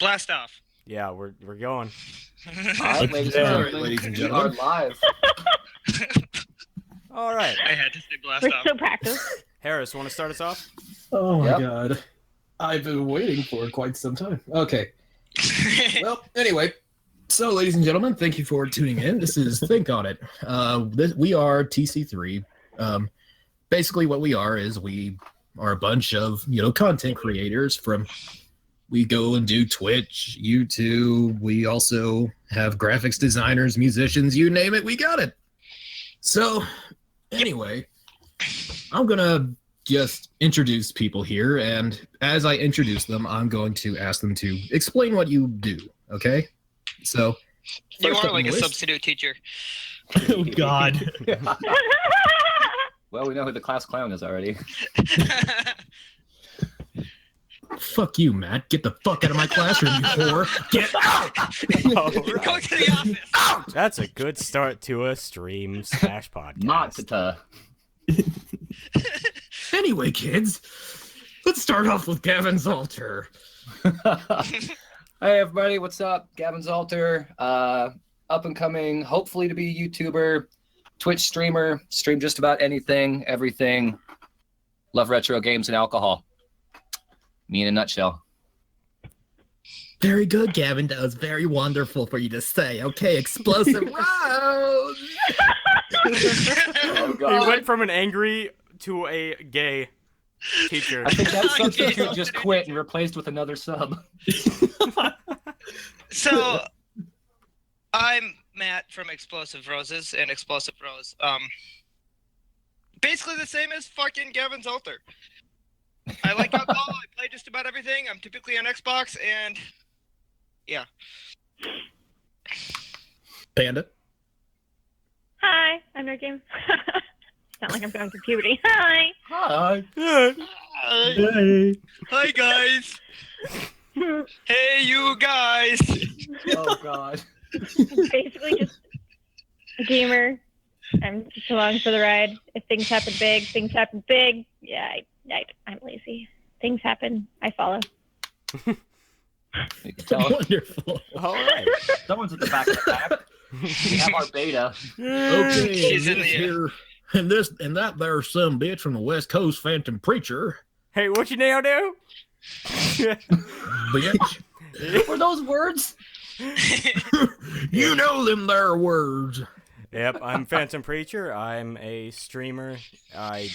Blast off. Yeah, we're going. All right, ladies and gentlemen, we are live. All right. I had to say blast We're off. so practiced. Harris, want to start us off? Oh my Yep. god. I've been waiting for quite some time. Okay. Well, anyway. So, ladies and gentlemen, thank you for tuning in. This is Think On It. We are TC3. Basically, what we are is we are a bunch of, content creators from... We go and do Twitch, YouTube. We also have graphics designers, musicians, you name it, we got it. So, anyway, I'm going to just introduce people here, and as I introduce them, I'm going to ask them to explain what you do, okay? So, You first are up on like the a list- substitute teacher. Oh God. Well, we know who the class clown is already. Fuck you, Matt. Get the fuck out of my classroom, you whore. Get out! All Go right. to the office. That's a good start to a stream / podcast. Not to. Anyway, kids, let's start off with Gavin Zalter. Hey, everybody, what's up? Gavin Zalter, up and coming, hopefully to be a YouTuber, Twitch streamer, stream just about anything, everything. Love retro games and alcohol. Me in a nutshell. Very good, Gavin. That was very wonderful for you to say. Okay, explosive round. Oh, He God. went from an angry to a gay teacher. I think that substitute just quit and replaced with another sub. So, I'm Matt from Explosive Roses and Explosive Rose. Basically the same as fucking Gavin Zolter. I like alcohol. I play just about everything. I'm typically on Xbox, and yeah. Panda. Hi, I'm Nerd Game. Sound like I'm going through puberty. Hi. Hi. Hey. Hi guys. Hey you guys. Oh, God. I'm basically just a gamer. I'm just along for the ride. If things happen big, things happen big. Yeah, I'm lazy. Things happen. I follow. You can tell Wonderful. All right. someone's at the back of the pack. We have our beta. Okay, She's in this the- here, and that there's some bitch from the West Coast, Phantom Preacher. Hey, what you now do? Bitch. Were those words? You know them there words. Yep, I'm Phantom Preacher. I'm a streamer. I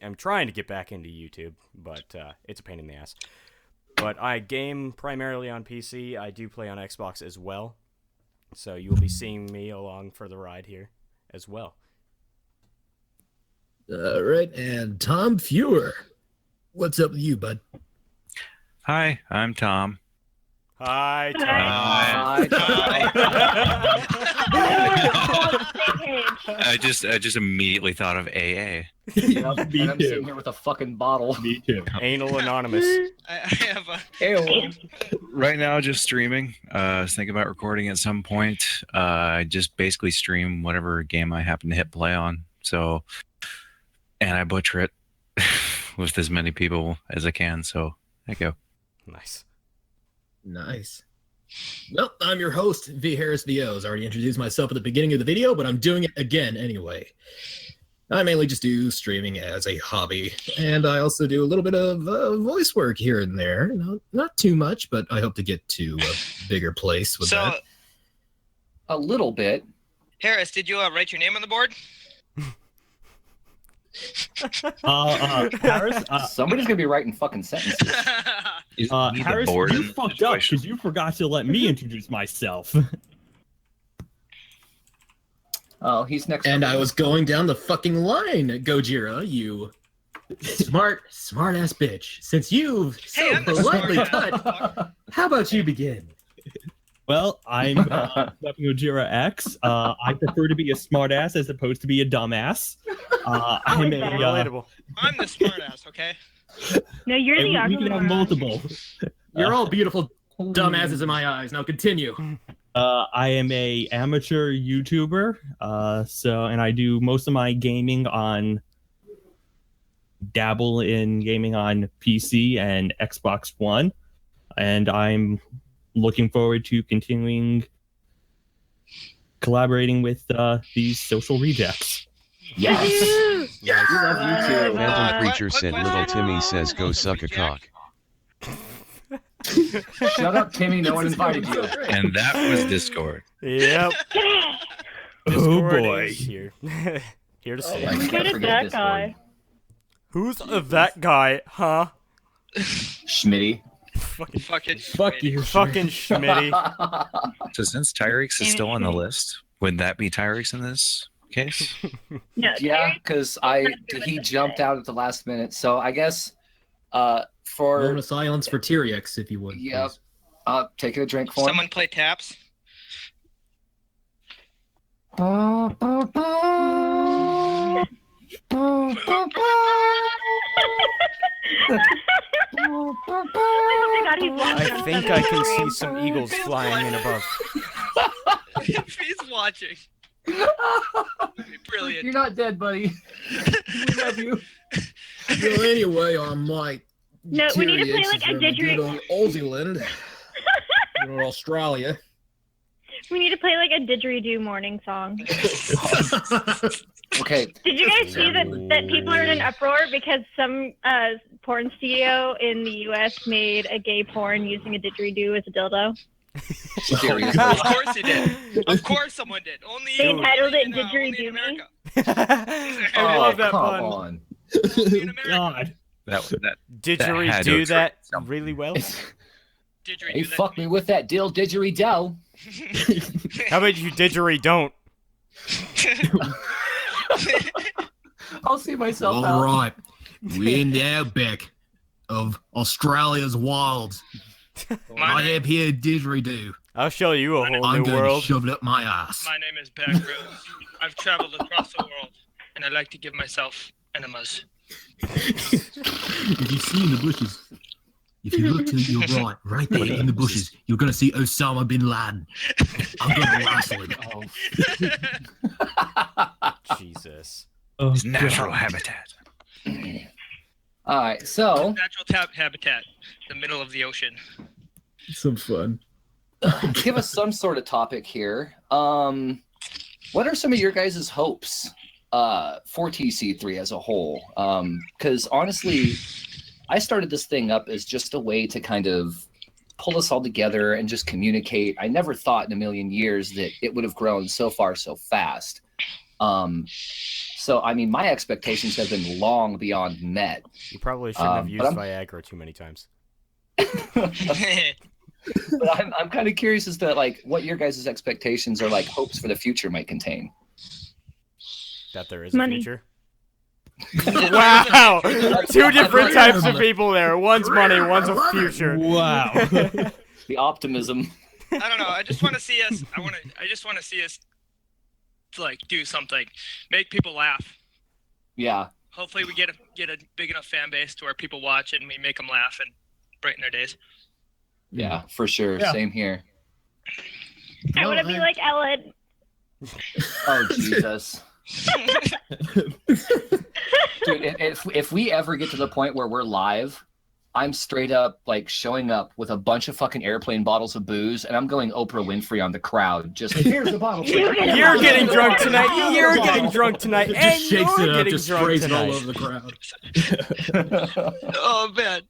am trying to get back into YouTube, but it's a pain in the ass. But I game primarily on PC. I do play on Xbox as well. So you will be seeing me along for the ride here as well. All right, and Tom Fewer. What's up with you, bud? Hi, I'm Tom. Hi, Tom. I just immediately thought of AA. Yep, Me and I'm too. sitting here with a fucking bottle. Me too. Anal Anonymous. I have a. Ew. Right now, just streaming. I was thinking about recording at some point. I just basically stream whatever game I happen to hit play on. So, and I butcher it with as many people as I can. So, there you go. Nice. Nice. Well, I'm your host, V. Harris VOs. I already introduced myself at the beginning of the video, but I'm doing it again anyway. I mainly just do streaming as a hobby, and I also do a little bit of voice work here and there. Not too much, but I hope to get to a bigger place with So, that. A little bit. Harris, did you write your name on the board? Harris, Somebody's gonna be writing fucking sentences. Is me the Harris, board you in the fucked up situation? because you forgot to let me introduce myself. Oh, he's next. And I was going down the fucking line, Gojira, you smart ass bitch. Since you've so Hey, I'm the politely smart ass cut, how about you begin? Well, I'm Weapon Gojira X. I prefer to be a smartass as opposed to be a dumbass. I'm a, Relatable. I'm the smartass, okay? No, you're and the we ugly can have one. multiple. You're all beautiful dumbasses in my eyes. Now continue. I am a amateur YouTuber, and I do most of my gaming on dabble in gaming on PC and Xbox One. and I'm looking forward to continuing collaborating with these social rejects. Yes. Nice. We love you too. Phantom Preacher said Little Timmy says go suck a cock. Shut up, Timmy. No one invited you. And that was Discord. Yep. Oh Discord boy. is here. Here to Oh, stay. I Who can't is forget that Discord. guy? Who's that guy, huh? Schmitty. Fucking Fuck you. fucking Schmitty. So since Tyrex is still on the list, would that be Tyrex in this case? No, Yeah, because he jumped out at the last minute. So I guess for Moment of silence for T-Rex, if you would. Yep. please. taking a drink for him. Someone play taps. Oh my God, he's watching I us think on I the can see screen. some eagles flying in above. If he's watching, brilliant. You're not dead, buddy. We love you. So anyway, on my No, we need to play T-Rex like is a really good didgeridoo. on Aussie Land, on Australia. We need to play like a didgeridoo morning song. Okay. Did you guys see that people are in an uproar because some porn studio in the U.S. made a gay porn using a didgeridoo as a dildo? Seriously. Of course he did. Of course someone did. Only They only entitled it in, only in Didgeridoo Me. America. I love that come pun. on. Only in America. God. That Didgeridoo to that attract something. really well? Didgeridoo Hey, that fuck to me with that didgeridoo. How about you didgeridoo? I'll see myself All out. right, we're in the outback of Australia's wilds. I have here didgeridoo. I'll show you a whole I'm new going to world. shove it up my ass. My name is Bear Grylls. I've traveled across the world, and I like to give myself enemas. If you see in the bushes, if you look to your right there in the bushes, you're going to see Osama bin Laden. I'm going to wrestle him. Jesus. Oh, His natural God. habitat. All right, so Natural habitat, the middle of the ocean. Some fun. give us some sort of topic here. What are some of your guys' hopes for TC3 as a whole? Because honestly, I started this thing up as just a way to kind of pull us all together and just communicate. I never thought in a million years that it would have grown so far so fast. So, I mean, my expectations have been long beyond met. You probably shouldn't have but used I'm- Viagra too many times. But I'm kind of curious as to like what your guys' expectations or like hopes for the future might contain. That there is a Money. future. Wow! Two different types of people there. One's money, one's a future. Wow. The optimism. I don't know. I just want to see us. I just want to see us like do something, make people laugh. Yeah. Hopefully, we get a big enough fan base to where people watch it and we make them laugh and brighten their days. Yeah, for sure. Yeah. Same here. I want to be like Ellen. Oh, Jesus. Dude, if we ever get to the point where we're live, I'm straight up like showing up with a bunch of fucking airplane bottles of booze, and I'm going Oprah Winfrey on the crowd. Just here's the bottle. You're gonna- You're getting drunk tonight. You're getting drunk tonight. It And just shakes you're it up, getting just drunk sprays it all tonight. over the crowd. Oh man,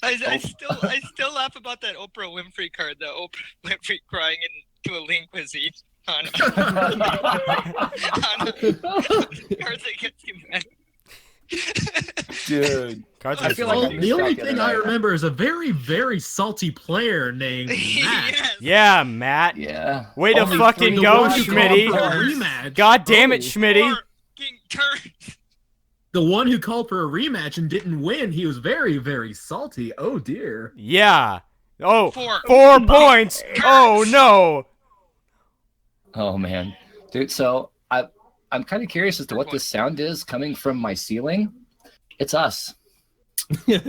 I still laugh about that Oprah Winfrey card. The Oprah Winfrey crying into a linguine on cards against humanity. Dude. Cards I are feel just like Well, I'm the only shocked thing at I that. remember is a very, very salty player named Matt. Yes. Yeah, Matt. Yeah. Way to Only fucking three go, one who called Schmitty. for a rematch. God damn it, Oh. Schmitty. Fucking turd. The one who called for a rematch and didn't win, he was very, very salty. Oh dear. Yeah. Oh, 4 points. Oh no. Oh man, dude. So I'm kind of curious as to what this sound is coming from my ceiling. It's us. My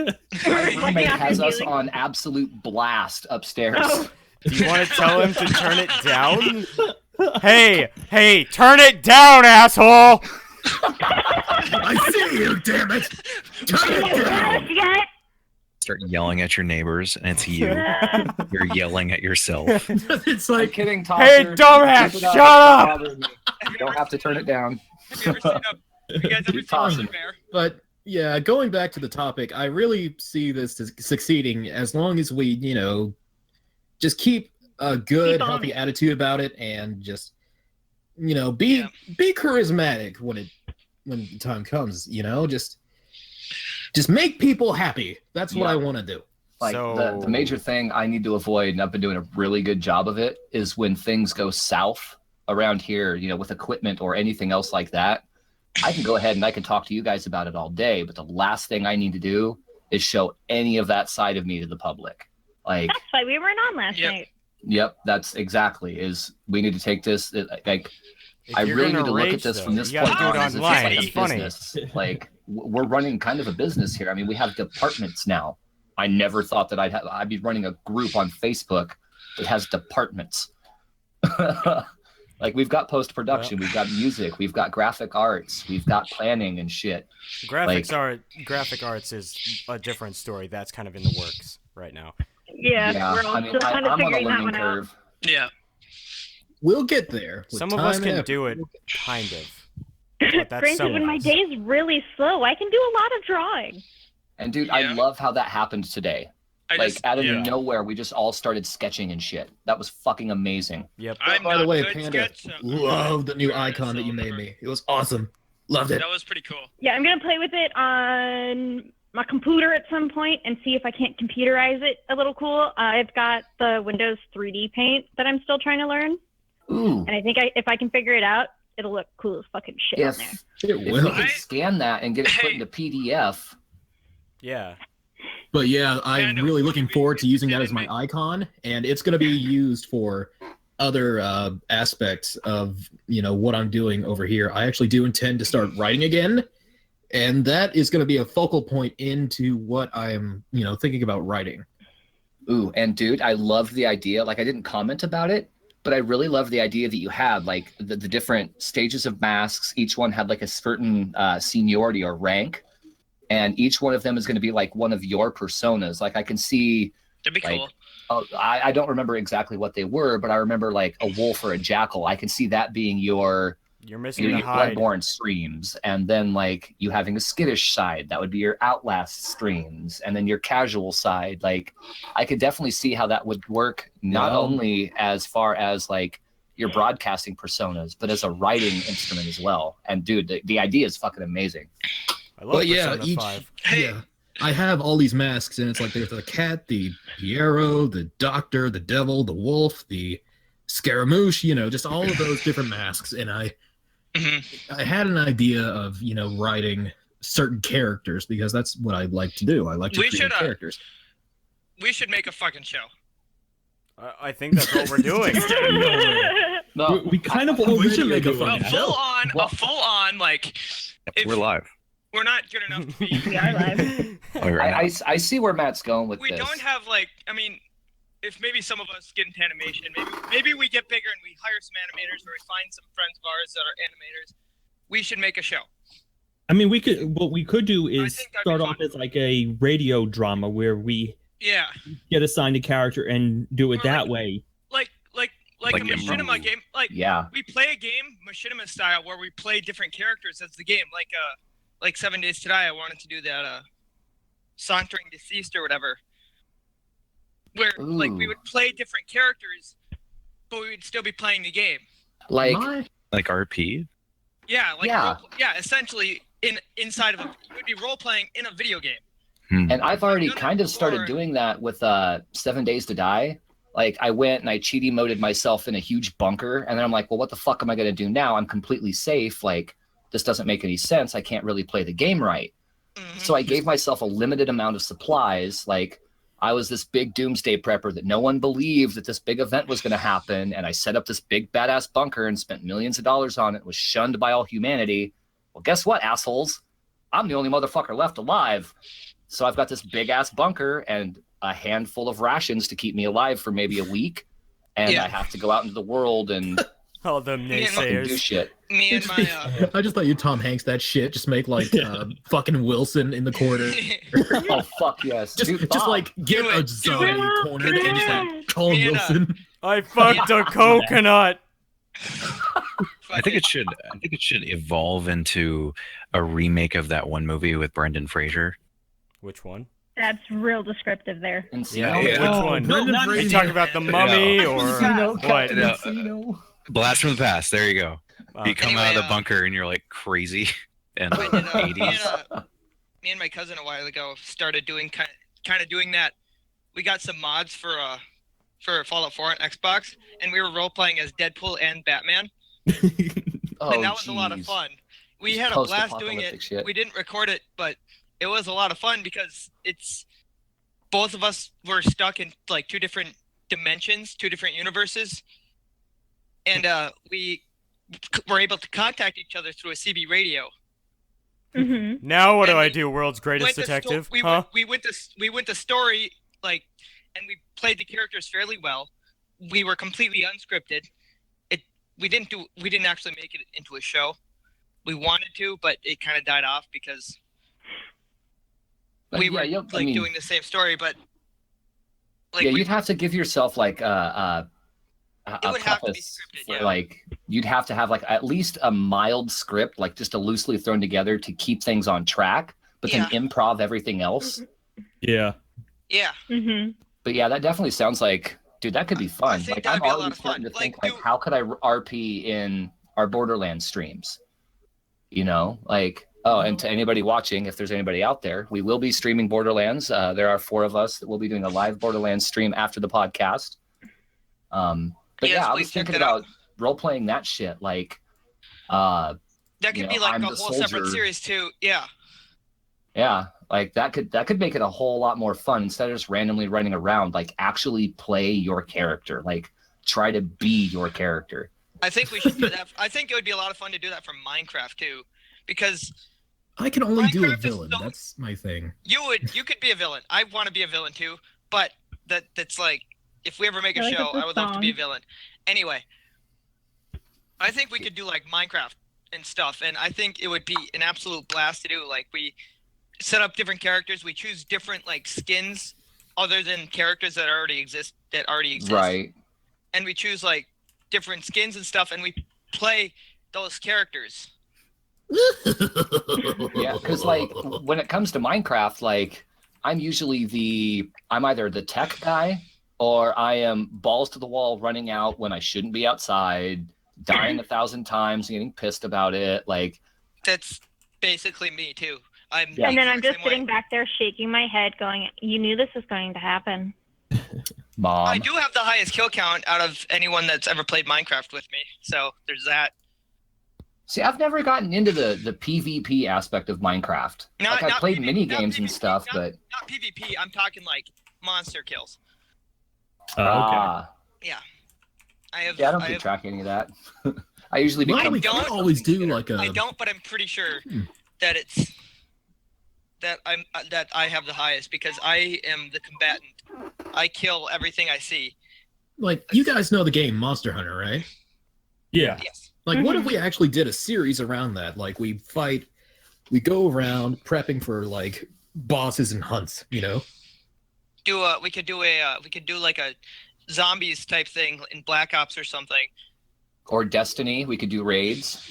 roommate has us on absolute blast upstairs. Oh. Do you want to tell him to turn it down? Hey, turn it down, asshole. I see you, damn it! Turn it down! Yet? start yelling at your neighbors, and it's you. You're yelling at yourself. It's I'm like, kidding, Hey, Tosser. dumbass, Keep it shut up! It's bothering me. You don't have to turn it down. Have you ever seen a? You guys ever Keep seen tossing. a bear? but yeah, going back to the topic, I really see this as succeeding as long as we, just keep a good, Keep on healthy it. attitude about it, and just, be charismatic when the time comes. Just make people happy. That's what Yeah. I want to do. Like So- the major thing I need to avoid, and I've been doing a really good job of it, is when things go south around here, with equipment or anything else like that. I can go ahead and I can talk to you guys about it all day, but the last thing I need to do is show any of that side of me to the public. Like, That's why we weren't on last Yep. night. yep, that's exactly is we need to take this like If I you're really gonna need to look rage, at this though, from this you gotta point do on it as if it's online. like It's a funny. business. Like we're running kind of a business here. I mean, we have departments now. I never thought that I'd be running a group on Facebook that has departments. Like we've got post production, we've got music, we've got graphic arts, we've got planning and shit. Graphic arts is a different story. That's kind of in the works right now. Yeah, we're all I mean, still kind of I'm on a figuring that learning one out. curve. Yeah. We'll get there. with Some of us time can and effort. do it, kind of. But that's Granted, some when of my us. day is really slow, I can do a lot of drawing. And dude, Yeah. I love how that happened today. Out of yeah. nowhere, we just all started sketching and shit. That was fucking amazing. Yep. I'm By the not way, good Panda, sketch, so- love the new Alright, icon that so you made never- me. It was awesome. Loved it. That was pretty cool. Yeah, I'm gonna play with it on my computer at some point and see if I can't computerize it a little cool. I've got the Windows 3D Paint that I'm still trying to learn, Ooh, and I think if I can figure it out, it'll look cool as fucking shit on there. if It we will. could scan that and get it put into PDF. Yeah. But yeah, I'm Panda, really what looking do we- forward to using that Panda as my make- icon, and it's going to be used for other aspects of what I'm doing over here. I actually do intend to start writing again, and that is going to be a focal point into what I'm thinking about writing. Ooh, and dude, I love the idea. Like, I didn't comment about it, but I really love the idea that you had like the different stages of masks. Each one had like a certain seniority or rank, and each one of them is going to be like one of your personas. Like, I can see. That'd be Like, cool. I don't remember exactly what they were, but I remember like a wolf or a jackal. I can see that being your You're missing your the hide. Bloodborne streams, and then like you having a skittish side, that would be your Outlast streams, and then your casual side. Like, I could definitely see how that would work, not Yeah. only as far as like your broadcasting personas, but as a writing instrument as well. And dude, the idea is fucking amazing. I love But yeah, Persona each 5. yeah, I have all these masks, and it's like there's the cat, the Piero, the doctor, the devil, the wolf, the Scaramouche. Just all of those different masks, and I had an idea of writing certain characters because that's what I like to do. I like to We create should, characters. We should make a fucking show. I think that's what we're doing. No, We kind of we already should make a doing fucking that. show. Well- A full on like. If We're live. we're not good enough to be. We are live. Oh, you're right. I see where Matt's going with We this. don't have like. I mean, if maybe some of us get into animation, maybe we get bigger and we hire some animators or we find some friends of ours that are animators. We should make a show. I mean, what we could do is think that'd be start off fun. as like a radio drama where we Yeah, get assigned a character and do it Or that like- way. like Like a machinima Emerald. game. Like Yeah. we play a game machinima style where we play different characters as the game. Like 7 Days to Die. I wanted to do that. Sauntering Deceased or whatever. Where like we Ooh. would play different characters, but we would still be playing the game. Like, My- Like RP? Yeah, like Yeah. essentially inside of a it would be role playing in a video game. and I've already done it kind of started before. doing that with 7 Days to Die. Like, I went and I cheaty moded myself in a huge bunker, and then I'm like, well, what the fuck am I going to do now? I'm completely safe. Like, this doesn't make any sense. I can't really play the game right. Mhm. So I gave myself a limited amount of supplies. Like, I was this big doomsday prepper that no one believed that this big event was going to happen. And I set up this big badass bunker and spent millions of dollars on it, was shunned by all humanity. Well, guess what, assholes? I'm the only motherfucker left alive. So I've got this big ass bunker and a handful of rations to keep me alive for maybe a week. And Yeah. I have to go out into the world and All the Me and Fucking do naysayers. shit. Me and my I just thought you Tom Hanks that shit. Just make like fucking Wilson in the corner. Oh fuck yes. Just, Dude, just Bob. like get Do a it, zombie do it. corner and just like call him Me and, Wilson. I fucked a coconut. I think it should. I think it should evolve into a remake of that one movie with Brendan Fraser. Which one? That's real descriptive there. Encino? Yeah, Yeah. which Oh, one? no, not Are you Encino. talking about the mummy or Encino, what? Captain No. Encino. Blast from the Past. There you go. You come out of the Anyway, bunker and you're like crazy. And I did, me, 80s. and, me and my cousin a while ago started doing kind of doing that. We got some mods for Fallout 4 on Xbox, and we were role playing as Deadpool and Batman, Oh, and that was a lot of jeez. fun. We had a blast doing Post-apocalyptic it. shit. We didn't record it, but it was a lot of fun because it's both of us were stuck in like two different dimensions, two different universes, and we were able to contact each other through a CB radio. Mm-hmm. Now what do And I we do? World's greatest Went to sto- detective? we Huh? went to story like, and we played the characters fairly well. We were completely unscripted. We didn't actually make it into a show. We wanted to, but it kind of died off because But we yeah, were you'll- like doing the same story. But like yeah, we, you'd have to give yourself like a It would have to be preface scripted, for, yeah. like you'd have to have like at least a mild script, like just a loosely thrown together to keep things on track, but then improv everything else. Yeah. yeah, Mm-hmm. But yeah, that definitely sounds like, dude, that could be fun. think Like that'd I'm be a lot already of starting fun. to think Like, like, how could I RP in our Borderlands streams? You know, like and to anybody watching, if there's anybody out there, we will be streaming Borderlands. There are 4 of us that will be doing a live Borderlands stream after the podcast. But Yes, yeah, I please was check thinking that out. about role playing that shit. Like, that could you be know, like I'm a the whole separate soldier. series too. Yeah, yeah, like that could make it a whole lot more fun instead of just randomly running around. Like, actually play your character. Like, try to be your character. I think we should do that. I think it would be a lot of fun to do that from Minecraft too, because I can only do a Minecraft is villain. so- That's my thing. you could be a villain. I want to be a villain too, but that's like, if we ever make a I like show, the I would love to be a song. villain. Anyway, I think we could do like Minecraft and stuff, and I think it would be an absolute blast to do. Like, we set up different characters, we choose different like skins other than characters that already exist. Right. And we choose like different skins and stuff, and we play those characters. Yeah, because like when it comes to Minecraft, like I'm either the tech guy or I am balls to the wall running out when I shouldn't be outside, dying 1,000 times, getting pissed about it. Like, That's basically me too. I'm Yeah. And then I'm the just same way. sitting back there shaking my head, going, "You knew this was going to happen." Mom. I do have the highest kill count out of anyone that's ever played Minecraft with me. So there's that. See, I've never gotten into the PvP aspect of Minecraft. Not- Like, I not played PvP, mini not games and PvP, stuff, not- but Not PvP. I'm talking like monster kills. Okay. Yeah. I have. yeah, I don't I keep have- track of any of that. I usually Mine, become. we don't- can always do like a. I don't, but I'm pretty sure Hmm. that it's that I have the highest because I am the combatant. I kill everything I see. Like, you guys know the game Monster Hunter, right? Yeah. Yes. Like, what if we actually did a series around that? Like, we go around prepping for like bosses and hunts, you know? We could do like a zombies type thing in Black Ops or something. Or Destiny, we could do raids.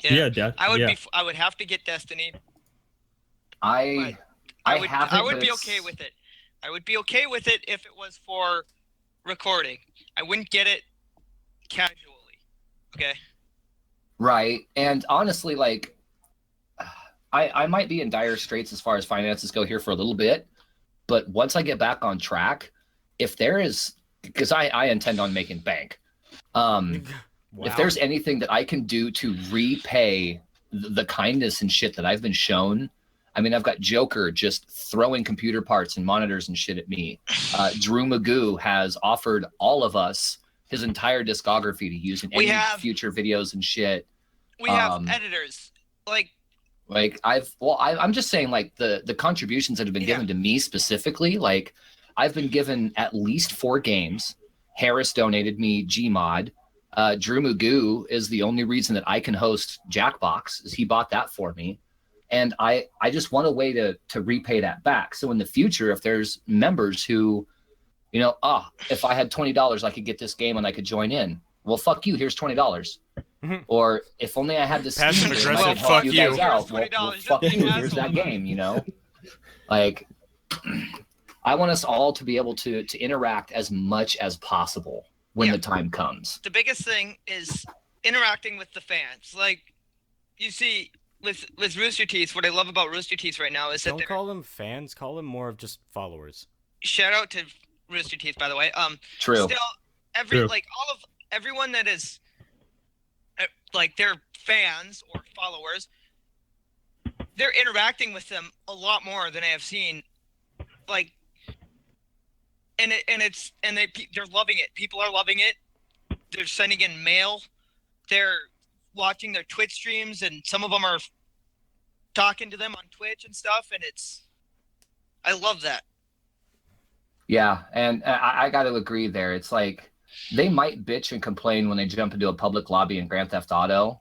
Yeah. I would have to get Destiny. I I would have it, I would but be it's- okay with it. I would be okay with it if it was for recording. I wouldn't get it casually. Okay. Right. And honestly, like, I might be in dire straits as far as finances go here for a little bit, but once I get back on track, if there is, because I intend on making bank. If there's anything that I can do to repay the kindness and shit that I've been shown, I mean, I've got Joker just throwing computer parts and monitors and shit at me. Drew Magoo has offered all of us his entire discography to use in We any have- future videos and shit. We have Um, editors. Like, I'm just saying, like, the contributions that have been given to me specifically, like, I've been given at least 4 games. Harris donated me Gmod. Drew Magoo is the only reason that I can host Jackbox, is he bought that for me. And I just want a way to repay that back. So in the future, if there's members who, if I had $20, I could get this game and I could join in. Well, fuck you. Here's $20. Or if only I had this Passive Steam game, I aggressive, could help fuck you you. guys out. Here's $20, Well, fuck just you. be an Here's that asshole. game. Like, I want us all to be able to interact as much as possible when Yeah. the time comes. The biggest thing is interacting with the fans. Like, you see, with Rooster Teeth, what I love about Rooster Teeth right now is that Don't they're call them fans. Call them more of just followers. shout out to Rooster Teeth, by the way. True. Still, True. everyone that is like they're fans or followers, they're interacting with them a lot more than I have seen. Like, they're loving it. People are loving it. They're sending in mail. They're watching their Twitch streams, and some of them are talking to them on Twitch and stuff. And I love that. Yeah, and I got to agree there. It's like they might bitch and complain when they jump into a public lobby in Grand Theft Auto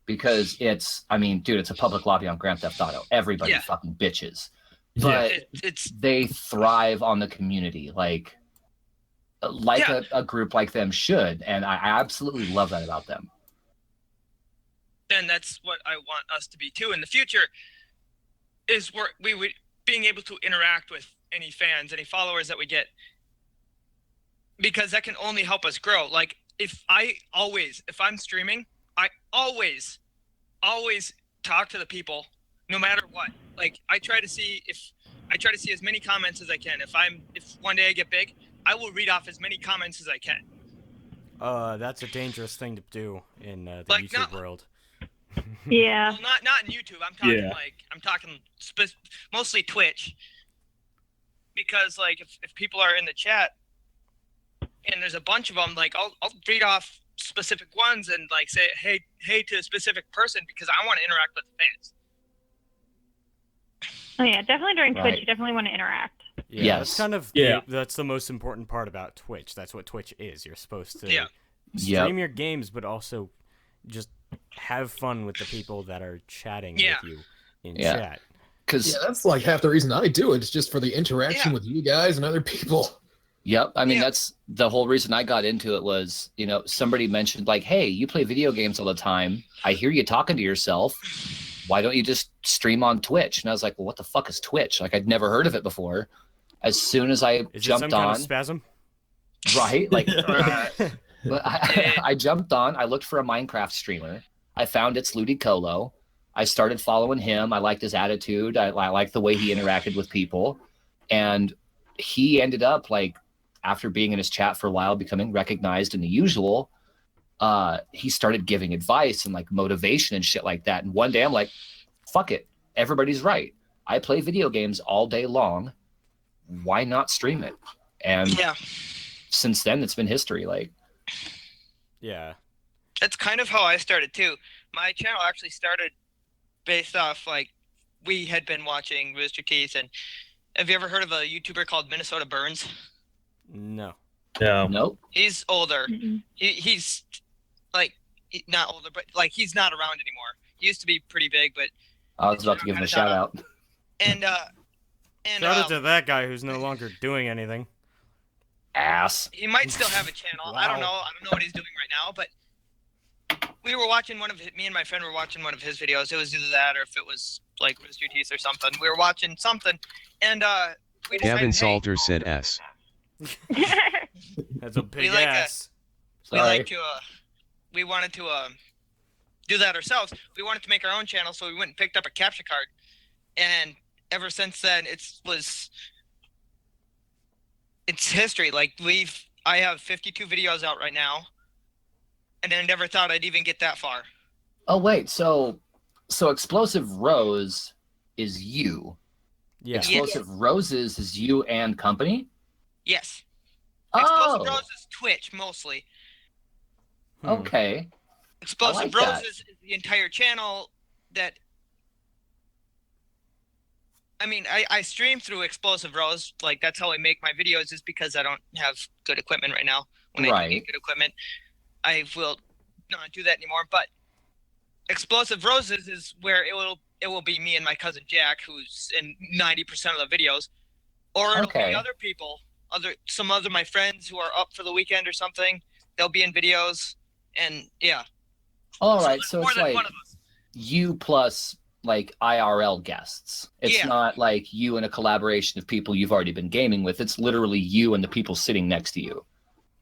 because it's a public lobby on Grand Theft Auto. Everybody Yeah. fucking bitches. Yeah. But It's they thrive on the community like Yeah. a group like them should. And I absolutely love that about them. and that's what I want us to be too in the future. Is we would being able to interact with any fans, any followers that we get, because that can only help us grow. Like if I'm streaming, I always talk to the people, no matter what. Like I try to see as many comments as I can. If one day I get big, I will read off as many comments as I can. That's a dangerous thing to do in the Like, YouTube no- world. Yeah. Well, not in YouTube. I'm talking Yeah. I'm talking mostly Twitch. Because like if people are in the chat and there's a bunch of them, like I'll read off specific ones and like say hey to a specific person because I want to interact with the fans. Oh yeah, definitely during Twitch, Right. you definitely want to interact. Yeah, Yes. that's kind of Yeah. that's the most important part about Twitch. That's what Twitch is. You're supposed to Yeah. stream your games, but also just have fun with the people that are chatting Yeah. with you in Yeah. chat. Because Yeah, that's like half the reason I do it. It's just for the interaction Yeah. with you guys and other people. Yep. I mean, Yeah. that's the whole reason I got into it was, somebody mentioned like, hey, you play video games all the time. I hear you talking to yourself. Why don't you just stream on Twitch? And I was like, well, what the fuck is Twitch? Like, I'd never heard of it before. As soon as I Is it some jumped kind on, of spasm? right? Like, but I jumped on. I looked for a Minecraft streamer. I found it's Ludicolo. I started following him. I liked his attitude. I liked the way he interacted with people. And he ended up, like, after being in his chat for a while, becoming recognized in the usual. He started giving advice and, like, motivation and shit like that. And one day I'm like, fuck it. Everybody's right. I play video games all day long. Why not stream it? And Yeah, since then, it's been history. Like, Yeah. that's kind of how I started too. My channel actually started based off like we had been watching Rooster Teeth, and have you ever heard of a YouTuber called Minnesota Burns? No. No. nope. He's older. Mm-mm. He's like not older, but like he's not around anymore. He used to be pretty big, but I was about to give him a shout out. and Shout out to that guy who's no longer doing anything. Ass. he might still have a channel. I don't know. Wow. I don't know what he's doing right now, but we were watching me and my friend were watching one of his videos. It was either that or if it was like Rooster Teeth or something. We were watching something, and we decided, Gavin hey, Salter said S. That's a big like ass. we Sorry. like to we wanted to do that ourselves. We wanted to make our own channel, so we went and picked up a capture card, and ever since then it's history. Like I have 52 videos out right now, and I never thought I'd even get that far. Oh wait, so Explosive Rose is you. Yeah. Explosive Roses is you and company? Yes. Oh, Explosive Rose is Twitch mostly. Hmm. okay. Explosive I like that. Roses is the entire channel that. I mean, I stream through Explosive Rose. Like, that's how I make my videos, is because I don't have good equipment right now. When I do Right. get good equipment. I will not do that anymore. But Explosive Roses is where it will be me and my cousin Jack, who's in 90% of the videos, or it'll Okay. be other people, some other my friends who are up for the weekend or something. They'll be in videos, and yeah. All right, there's so more it's than like one of us. you plus like IRL guests. It's Yeah. not like you and a collaboration of people you've already been gaming with. It's literally you and the people sitting next to you.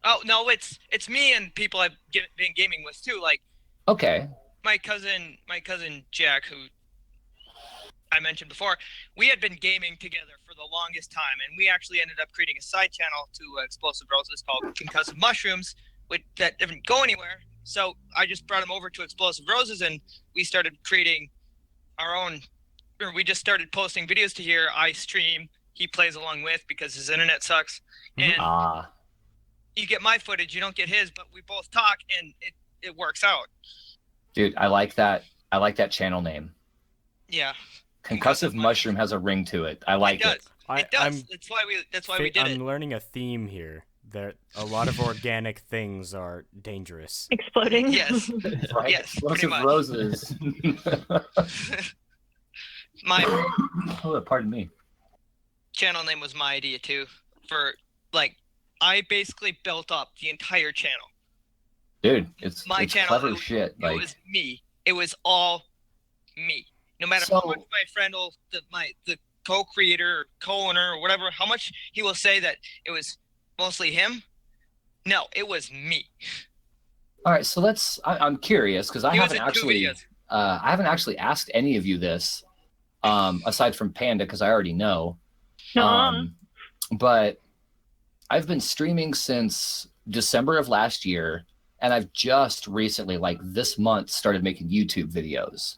Oh no, it's me and people I've been gaming with too. Like Okay. my cousin Jack, who I mentioned before, we had been gaming together for the longest time, and we actually ended up creating a side channel to Explosive Roses called Concussive Mushrooms, that didn't go anywhere. So I just brought him over to Explosive Roses, and we started creating our own, or we just started posting videos to here. I stream, he plays along with because his internet sucks, and Ah. you get my footage, you don't get his, but we both talk, and it works out. Dude, I like that. I like that channel name. Yeah. Concussive Mushroom has a ring to it. I like it. It does. That's why we did it. I'm learning a theme here. That a lot of organic things are dangerous. Exploding. Yes. Right? Yes, pretty Explosive much. Roses. My Oh, pardon me. channel name was my idea too. For like, I basically built up the entire channel. Dude, it's My channel, clever shit. It Like, was me. It was all me. No matter So- how much my friend will, the co-creator, or co-owner, or whatever, how much he will say that it was mostly him. No, it was me. all right, so I'm curious because I He was haven't in 2 actually videos. I haven't actually asked any of you this, aside from Panda, because I already know. Nuh-uh. But I've been streaming since December of last year, and I've just recently, like this month, started making YouTube videos.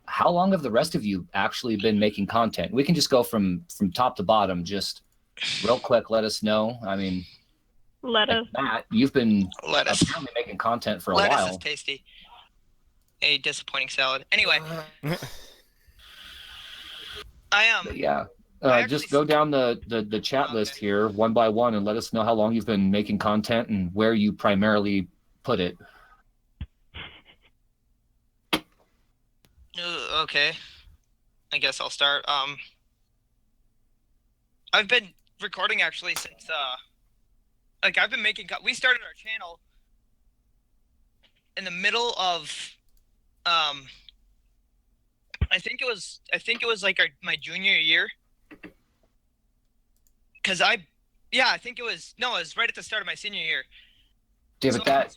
How long have the rest of you actually been making content? We can just go from top to bottom, just real quick. Let us know. I mean, Let like us. Matt, you've been Lettuce. apparently making content for a Lettuce is while. tasty. A disappointing salad. Anyway, I am. But yeah. I Just actually- go down the chat Okay. list here one by one and let us know how long you've been making content and where you primarily put it. Okay. I guess I'll start. I've been recording actually since like I've been making. We started our channel in the middle of I think it was like my junior year. Cause I think it was it was right at the start of my senior year. Yeah, So but that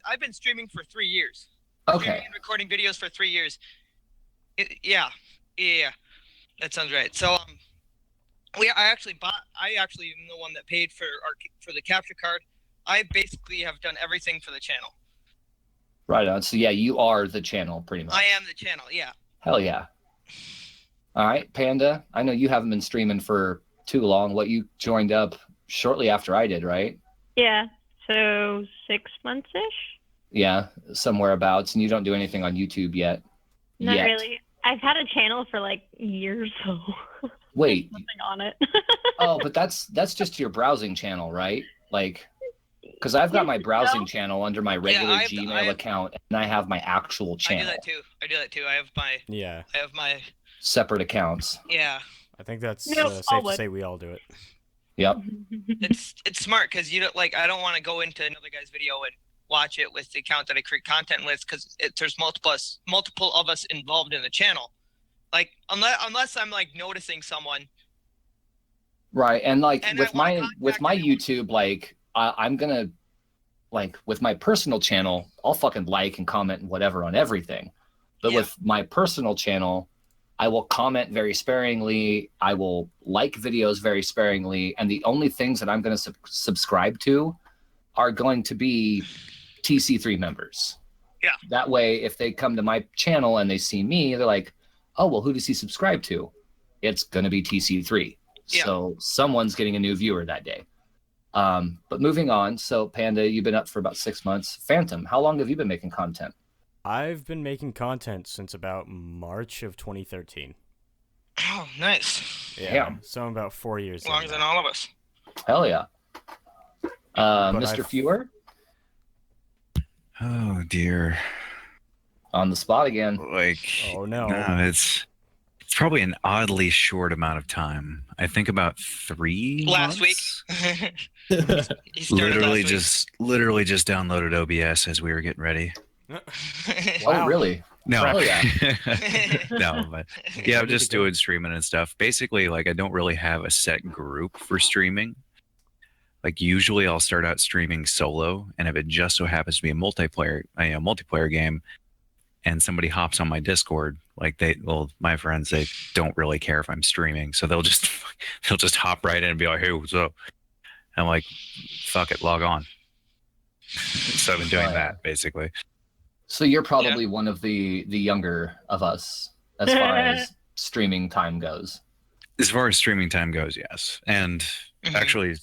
I've been streaming for 3 years. okay. Streaming and recording videos for 3 years. Yeah, that sounds right. So I actually am the one that paid for the capture card. I basically have done everything for the channel. Right on. So yeah, you are the channel pretty much. I am the channel. Yeah. Hell yeah. All right, Panda. I know you haven't been streaming for too long. What, you joined up shortly after I did, right? Yeah. So 6 months ish. Yeah, somewhere abouts, and you don't do anything on YouTube yet. Not Yet. really. I've had a channel for like years, so Wait. nothing on it. Oh, but that's just your browsing channel, right? Like, because I've got my browsing channel under my regular I have- Gmail I have- account, and I have my actual I do channel, that too. I have my separate accounts. yeah. I think that's No, safe to solid. say we all do it. Yep. It's smart because you don't like. I don't want to go into another guy's video and watch it with the account that I create content with because there's multiple of us involved in the channel. Like unless I'm like noticing someone. Right, and like And I with wanna my contact YouTube, like I'm gonna like with my personal channel, I'll fucking like and comment and whatever on everything. But Yeah. with my personal channel, I will comment very sparingly. I will like videos very sparingly, and the only things that I'm going to subscribe to are going to be TC3 members. Yeah. That way, if they come to my channel and they see me, they're like, "Oh, well, who does he subscribe to?" It's going to be TC3. Yeah. So someone's getting a new viewer that day. But moving on. So Panda, you've been up for about 6 months. Phantom, how long have you been making content? I've been making content since about March of 2013. Oh, nice. Yeah, Damn. so I'm about 4 years. Longer in than now. all of us. Hell yeah. But Mr. I've- Fewer? Oh dear. On the spot again. Like, Oh no. it's probably an oddly short amount of time. I think about 3 Last months. week. He started Literally last just downloaded OBS as we were getting ready. Wow. Oh, really? No. Oh, yeah. No, but yeah, I'm just doing streaming and stuff. Basically, like I don't really have a set group for streaming. Like usually I'll start out streaming solo, and if it just so happens to be a multiplayer game, and somebody hops on my Discord, like my friends, they don't really care if I'm streaming, so they'll just hop right in and be like, "Hey, what's up?" I'm like, "Fuck it, log on." So I've been doing that basically. So you're probably one of the younger of us as far as streaming time goes. As far as streaming time goes, yes. And actually,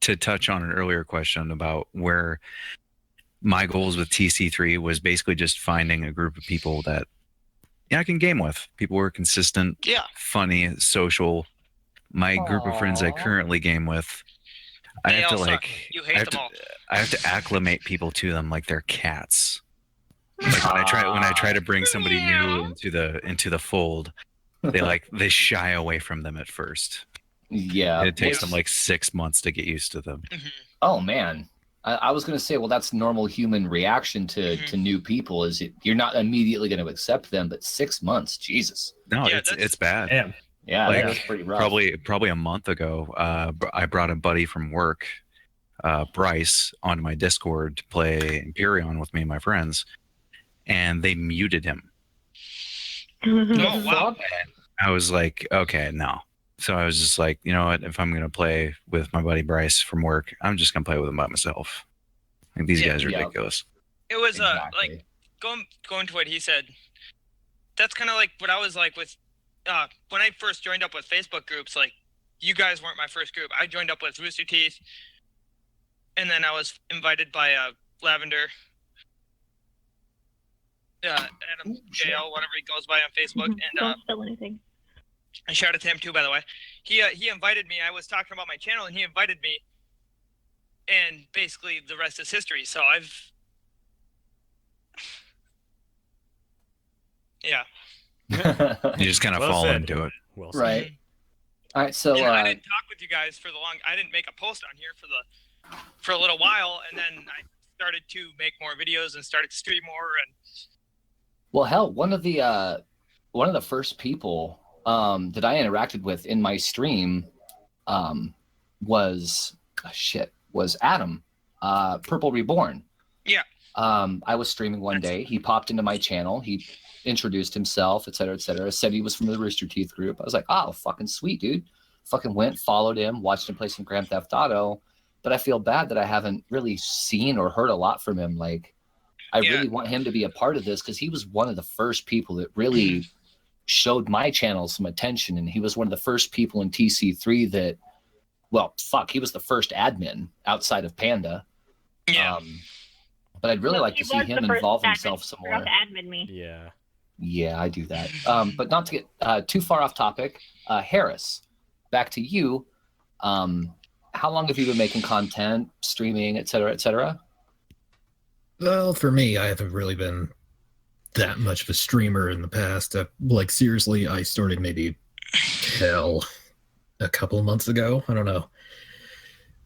to touch on an earlier question about where my goals with TC3 was basically just finding a group of people that I can game with. People who are consistent, funny, social. My group of friends I currently game with, I They have to all suck. like, You hate them all. I have to acclimate people to them like they're cats. Like when I try to bring somebody new into the fold, they shy away from them at first. Yeah. It takes them like 6 months to get used to them. Oh man. I was going to say, well, that's normal human reaction to new people. You're not immediately going to accept them, but 6 months, Jesus. No, it's bad. Damn. Yeah, Like, that's pretty rough. Probably a month ago, I brought a buddy from work, Bryce, onto my Discord to play Imperion with me and my friends, and they muted him. Oh wow. I was like, okay, no. So I was just like, you know what? If I'm gonna play with my buddy Bryce from work, I'm just gonna play with him by myself. Like these guys are ridiculous. It was Exactly. like going to what he said. That's kind of like what I was like with when I first joined up with Facebook groups. Like, you guys weren't my first group. I joined up with Rooster Teeth, and then I was invited by Lavender, Adam JL, whatever he goes by on Facebook, and Don't spill anything. I shout out to him too, by the way. He invited me. I was talking about my channel, and he invited me. And basically, the rest is history. So yeah. You just kind of Well fall said. into it. Well said. Right. All right. So And I didn't talk with you guys for the long. I didn't make a post on here for a little while, and then I started to make more videos and started to stream more. And well, hell, one of the first people that I interacted with in my stream was Adam, Purple Reborn. Yeah. I was streaming one day. He popped into my channel. He introduced himself, et cetera, said he was from the Rooster Teeth group. I was like, oh, fucking sweet, dude. Fucking went, followed him, watched him play some Grand Theft Auto. But I feel bad that I haven't really seen or heard a lot from him. Like, I really want him to be a part of this because he was one of the first people that really showed my channel some attention. And he was one of the first people in TC3 that, well, fuck, he was the first admin outside of Panda. yeah, But I'd really Well, like he to see was him the first involve admin. himself some Forgot more. to admin me. Yeah. Yeah, I do that. But not to get too far off topic, Harris, back to you. How long have you been making content, streaming, et cetera, et cetera? Well, for me, I haven't really been that much of a streamer in the past. Like, seriously, I started maybe a couple of months ago. I don't know.